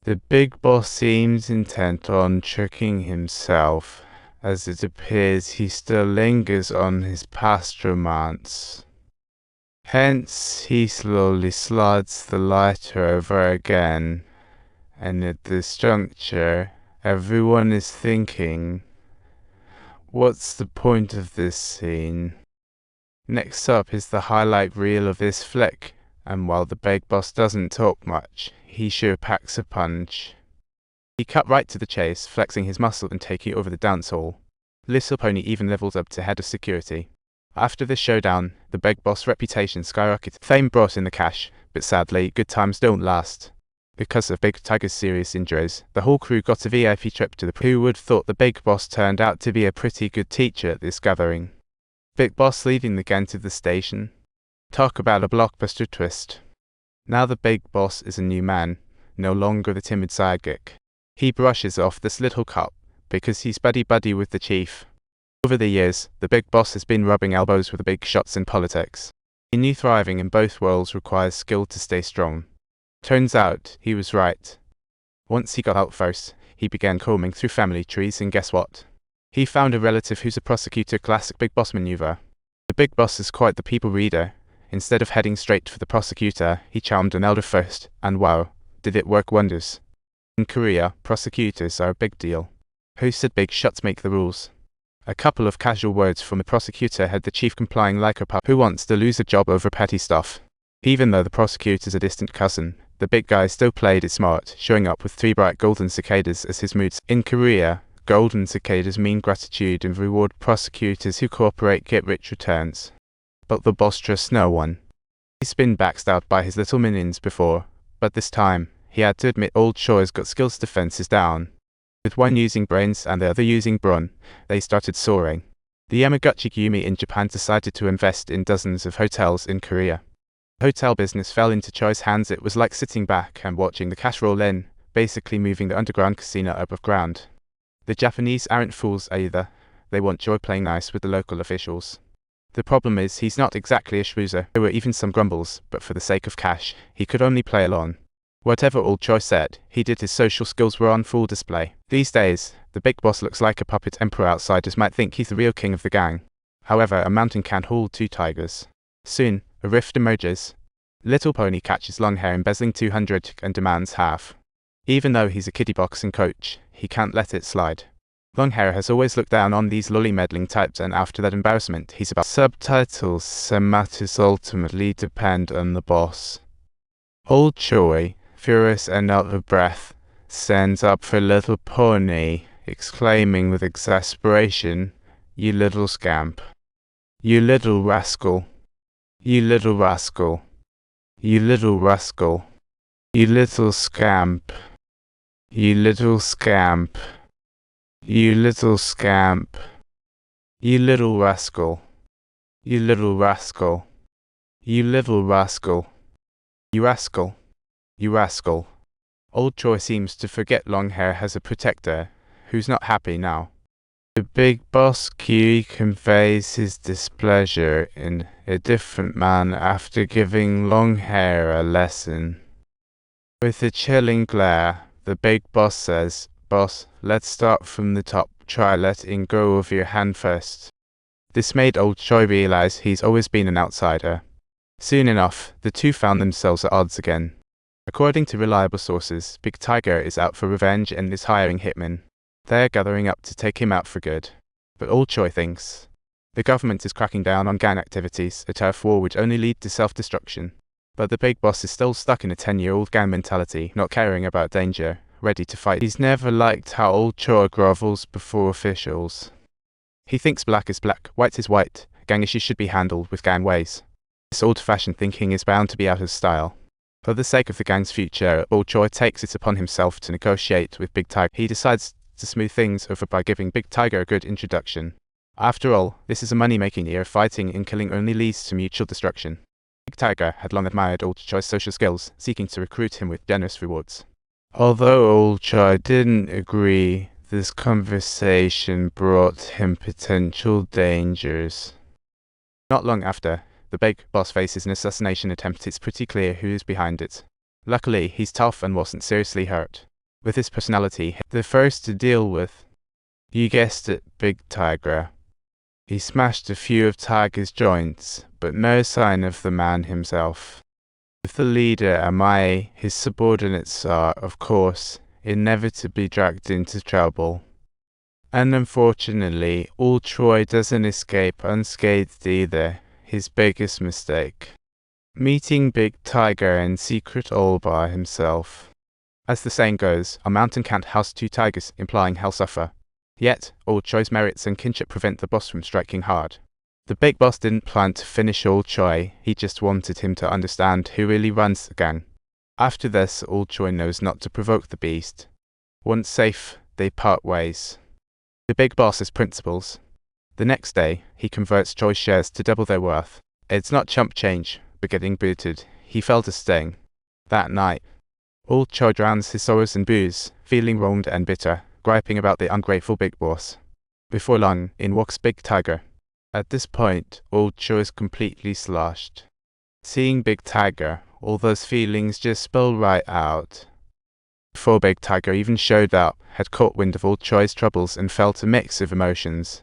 The big boss seems intent on tricking himself, as it appears he still lingers on his past romance. Hence he slowly slides the lighter over again, and at this juncture everyone is thinking, what's the point of this scene? Next up is the highlight reel of this flick, and while the big boss doesn't talk much, he sure packs a punch. He cut right to the chase, flexing his muscle and taking over the dance hall. Little Pony even levels up to head of security. After this showdown, the big boss' reputation skyrocketed. Fame brought in the cash, but sadly, good times don't last. Because of Big Tiger's serious injuries, the whole crew got a VIP trip to the Who would thought the big boss turned out to be a pretty good teacher at this gathering. Big Boss leaving the gang to the station. Talk about a blockbuster twist. Now the big boss is a new man, no longer the timid sidekick. He brushes off this little cop because he's buddy-buddy with the chief. Over the years, the big boss has been rubbing elbows with the big shots in politics. He knew thriving in both worlds requires skill to stay strong. Turns out, he was right. Once he got out first, he began combing through family trees, and guess what? He found a relative who's a prosecutor. Classic big boss maneuver. The big boss is quite the people reader. Instead of heading straight for the prosecutor, he charmed an elder first, and wow, did it work wonders. In Korea, prosecutors are a big deal. Who said big shots make the rules? A couple of casual words from the prosecutor had the chief complying like a pup who wants to lose a job over petty stuff. Even though the prosecutor's a distant cousin, the big guy still played it smart, showing up with 3 bright golden cicadas as his moods. In Korea, golden cicadas mean gratitude and reward prosecutors who cooperate get rich returns. But the boss trusts no one. He's been backstabbed by his little minions before, but this time, he had to admit old Choi's got skills defenses down. With one using brains and the other using brawn, they started soaring. The Yamaguchi Yumi in Japan decided to invest in dozens of hotels in Korea. The hotel business fell into Choi's hands. It was like sitting back and watching the cash roll in, basically moving the underground casino above ground. The Japanese aren't fools either. They want Choi playing nice with the local officials. The problem is he's not exactly a schmoozer. There were even some grumbles, but for the sake of cash, he could only play along. Whatever old Choi said, he did. His social skills were on full display. These days, the big boss looks like a puppet emperor. Outsiders might think he's the real king of the gang. However, a mountain can't hold 2 tigers. Soon, a rift emerges. Little Pony catches Longhair embezzling 200 and demands half. Even though he's a kiddie boxing coach, he can't let it slide. Longhair has always looked down on these lolly meddling types, and after that embarrassment, he's about subtitles. Some matters ultimately depend on the boss. Old Choi, furious and out of breath, stands up for Little Pony, exclaiming with exasperation, "You little scamp. You little rascal. You little rascal. You little rascal. You little scamp. You little scamp. You little scamp. You little rascal. You little rascal. You little rascal. You rascal. You rascal." Old Choi seems to forget Longhair has a protector, who's not happy now. The big boss Kiwi conveys his displeasure in a different manner after giving Longhair a lesson. With a chilling glare, the big boss says, "Boss, let's start from the top. Try letting go of your hand first." This made old Choi realize he's always been an outsider. Soon enough, the two found themselves at odds again. According to reliable sources, Big Tiger is out for revenge and is hiring hitmen. They're gathering up to take him out for good. But old Choi thinks the government is cracking down on gang activities. A turf war would only lead to self-destruction. But the big boss is still stuck in a 10-year-old gang mentality, not caring about danger, ready to fight. He's never liked how old Choi grovels before officials. He thinks black is black, white is white. Gang issues should be handled with gang ways. This old-fashioned thinking is bound to be out of style. For the sake of the gang's future, old Choi takes it upon himself to negotiate with Big Tiger. He decides to smooth things over by giving Big Tiger a good introduction. After all, this is a money-making year. Fighting and killing only leads to mutual destruction. Big Tiger had long admired old Choi's social skills, seeking to recruit him with generous rewards. Although old Choi didn't agree, this conversation brought him potential dangers. Not long after, the big boss faces an assassination attempt. It's pretty clear who is behind it. Luckily, he's tough and wasn't seriously hurt. with his personality the first to deal with. You guessed it, Big Tiger. He smashed a few of Tiger's joints, but no sign of the man himself. With the leader MIA, his subordinates are, of course, inevitably dragged into trouble. And unfortunately, Old Troy doesn't escape unscathed either, his biggest mistake. Meeting Big Tiger in secret all by himself. As the saying goes, a mountain can't house two tigers, implying he'll suffer. Yet, Old Troy's merits and kinship prevent the boss from striking hard. The big boss didn't plan to finish Old Troy, he just wanted him to understand who really runs the gang. After this, Old Troy knows not to provoke the beast. Once safe, they part ways. The big boss has principles. The next day, he converts Troy's shares to double their worth. It's not chump change, but getting booted. He felt a sting. That night, Old Troy drowns his sorrows in booze, feeling wronged and bitter, griping about the ungrateful big boss. Before long, in walks Big Tiger. At this point, Old Troy is completely sloshed. Seeing Big Tiger, all those feelings just spill right out. Before Big Tiger even showed up, had caught wind of Old Troy's troubles and felt a mix of emotions.